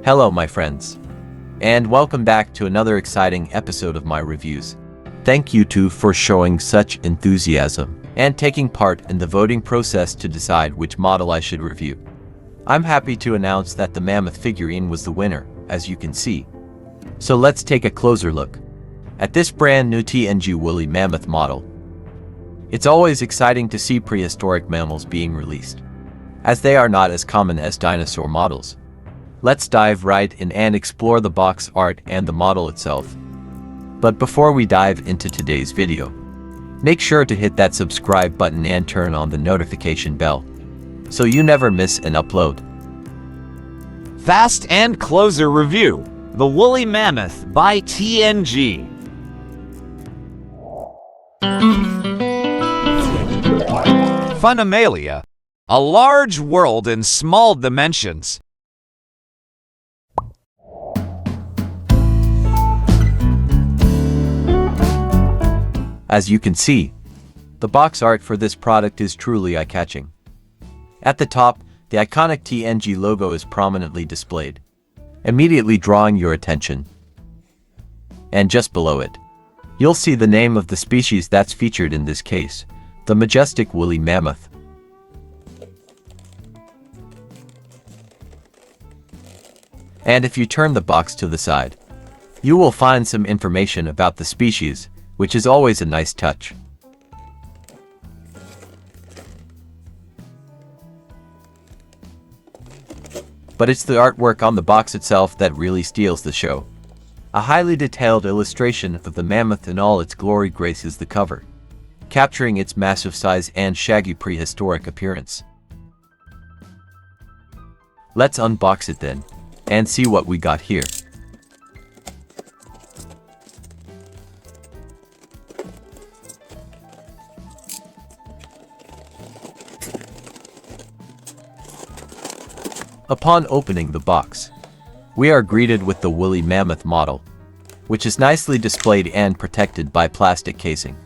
Hello my friends, and welcome back to another exciting episode of my reviews. Thank you too for showing such enthusiasm and taking part in the voting process to decide which model I should review. I'm happy to announce that the Mammoth figurine was the winner, as you can see. So let's take a closer look at this brand new TNG Woolly Mammoth model. It's always exciting to see prehistoric mammals being released, as they are not as common as dinosaur models. Let's dive right in and explore the box art and the model itself. But before we dive into today's video, make sure to hit that subscribe button and turn on the notification bell, so you never miss an upload. Fast and closer review: The Woolly Mammoth by TNG. Funamalia, a large world in small dimensions. As you can see, the box art for this product is truly eye-catching. At the top, the iconic TNG logo is prominently displayed, immediately drawing your attention. And just below it, you'll see the name of the species that's featured in this case, the majestic woolly mammoth. And if you turn the box to the side, you will find some information about the species, which is always a nice touch. But it's the artwork on the box itself that really steals the show. A highly detailed illustration of the mammoth in all its glory graces the cover, capturing its massive size and shaggy prehistoric appearance. Let's unbox it then, and see what we got here. Upon opening the box, we are greeted with the woolly mammoth model, which is nicely displayed and protected by plastic casing.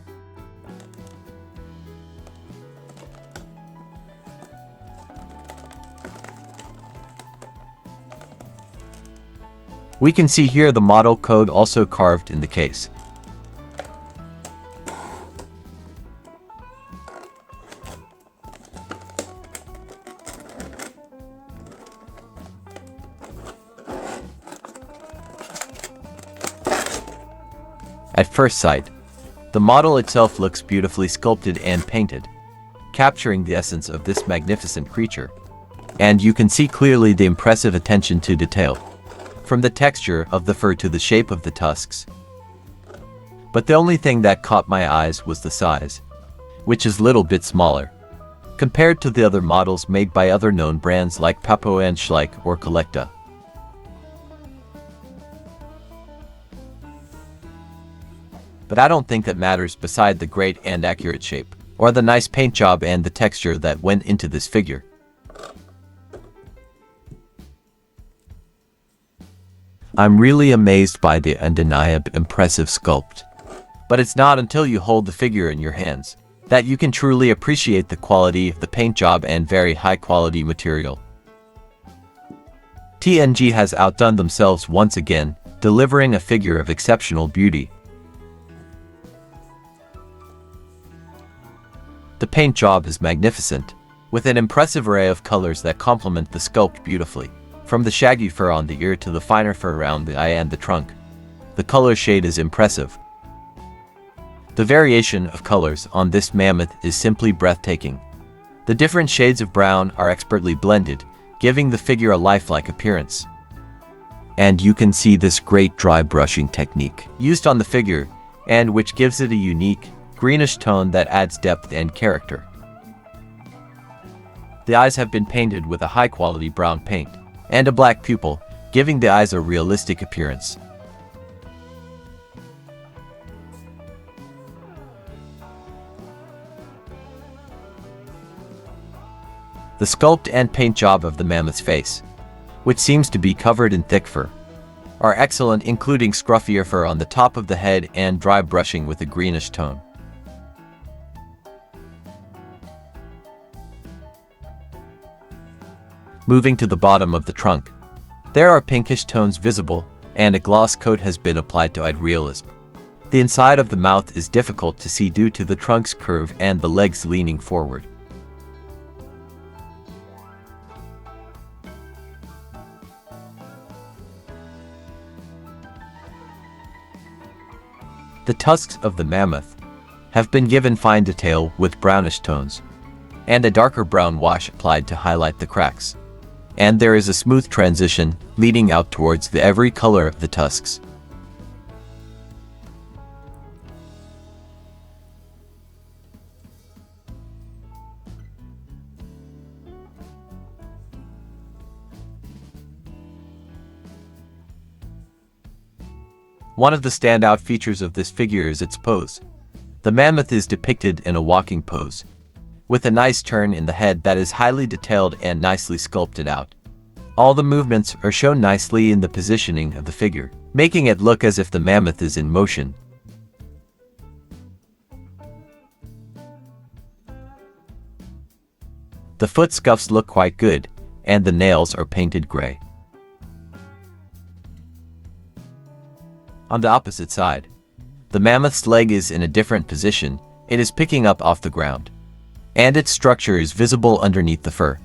We can see here the model code also carved in the case. At first sight, the model itself looks beautifully sculpted and painted, capturing the essence of this magnificent creature. And you can see clearly the impressive attention to detail, from the texture of the fur to the shape of the tusks. But the only thing that caught my eyes was the size, which is a little bit smaller, compared to the other models made by other known brands like Papo and Schleich or Collecta. But I don't think that matters beside the great and accurate shape, or the nice paint job and the texture that went into this figure. I'm really amazed by the undeniably impressive sculpt. But it's not until you hold the figure in your hands that you can truly appreciate the quality of the paint job and very high quality material. TNG has outdone themselves once again, delivering a figure of exceptional beauty. The paint job is magnificent, with an impressive array of colors that complement the sculpt beautifully, from the shaggy fur on the ear to the finer fur around the eye and the trunk. The color shade is impressive. The variation of colors on this mammoth is simply breathtaking. The different shades of brown are expertly blended, giving the figure a lifelike appearance. And you can see this great dry brushing technique used on the figure, and which gives it a unique, greenish tone that adds depth and character. The eyes have been painted with a high-quality brown paint, and a black pupil, giving the eyes a realistic appearance. The sculpt and paint job of the mammoth's face, which seems to be covered in thick fur, are excellent, including scruffier fur on the top of the head and dry brushing with a greenish tone. Moving to the bottom of the trunk, there are pinkish tones visible, and a gloss coat has been applied to add realism. The inside of the mouth is difficult to see due to the trunk's curve and the legs leaning forward. The tusks of the mammoth have been given fine detail with brownish tones, and a darker brown wash applied to highlight the cracks. And there is a smooth transition leading out towards the every color of the tusks. One of the standout features of this figure is its pose. The mammoth is depicted in a walking pose, with a nice turn in the head that is highly detailed and nicely sculpted out. All the movements are shown nicely in the positioning of the figure, making it look as if the mammoth is in motion. The foot scuffs look quite good, and the nails are painted gray. On the opposite side, the mammoth's leg is in a different position. It is picking up off the ground, and its structure is visible underneath the fur.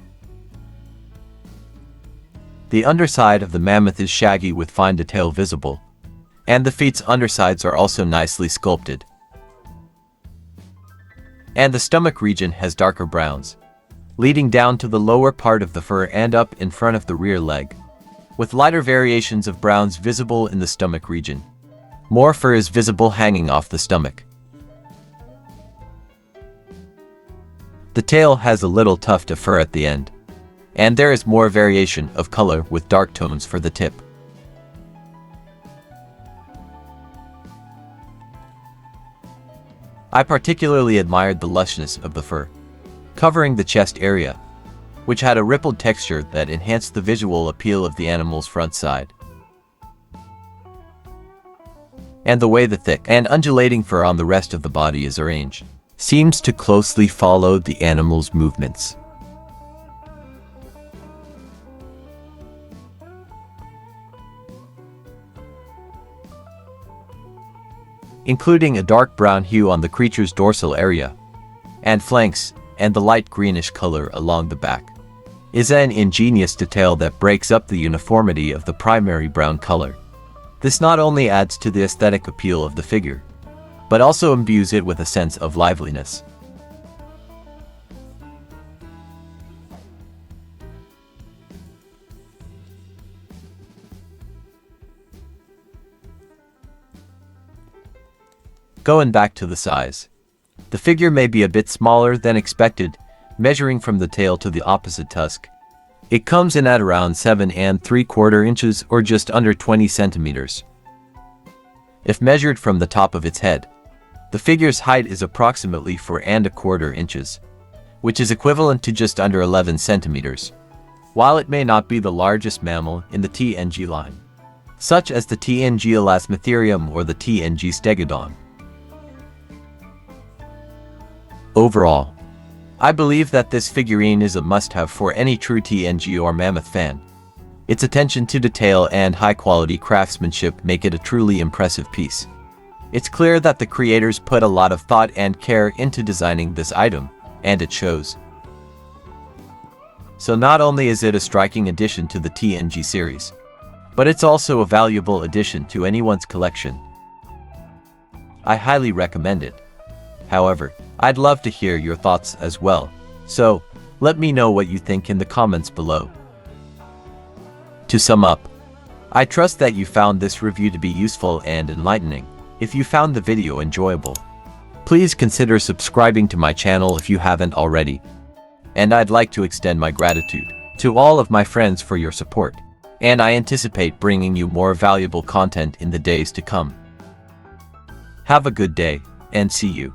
The underside of the mammoth is shaggy with fine detail visible, and the feet's undersides are also nicely sculpted. And the stomach region has darker browns, leading down to the lower part of the fur and up in front of the rear leg, with lighter variations of browns visible in the stomach region. More fur is visible hanging off the stomach. The tail has a little tuft of fur at the end, and there is more variation of color with dark tones for the tip. I particularly admired the lushness of the fur, covering the chest area, which had a rippled texture that enhanced the visual appeal of the animal's front side. And the way the thick and undulating fur on the rest of the body is arranged seems to closely follow the animal's movements. Including a dark brown hue on the creature's dorsal area and flanks, and the light greenish color along the back, is an ingenious detail that breaks up the uniformity of the primary brown color. This not only adds to the aesthetic appeal of the figure, but also imbues it with a sense of liveliness. Going back to the size, the figure may be a bit smaller than expected, measuring from the tail to the opposite tusk. It comes in at around 7¾ inches or just under 20 centimeters. If measured from the top of its head, the figure's height is approximately 4¼ inches, which is equivalent to just under 11 centimeters. While it may not be the largest mammal in the TNG line, such as the TNG Elasmotherium or the TNG Stegodon. Overall, I believe that this figurine is a must-have for any true TNG or Mammoth fan. Its attention to detail and high-quality craftsmanship make it a truly impressive piece. It's clear that the creators put a lot of thought and care into designing this item, and it shows. So not only is it a striking addition to the TNG series, but it's also a valuable addition to anyone's collection. I highly recommend it. However, I'd love to hear your thoughts as well, so let me know what you think in the comments below. To sum up, I trust that you found this review to be useful and enlightening. If you found the video enjoyable, please consider subscribing to my channel if you haven't already. And I'd like to extend my gratitude to all of my friends for your support, and I anticipate bringing you more valuable content in the days to come. Have a good day, and see you.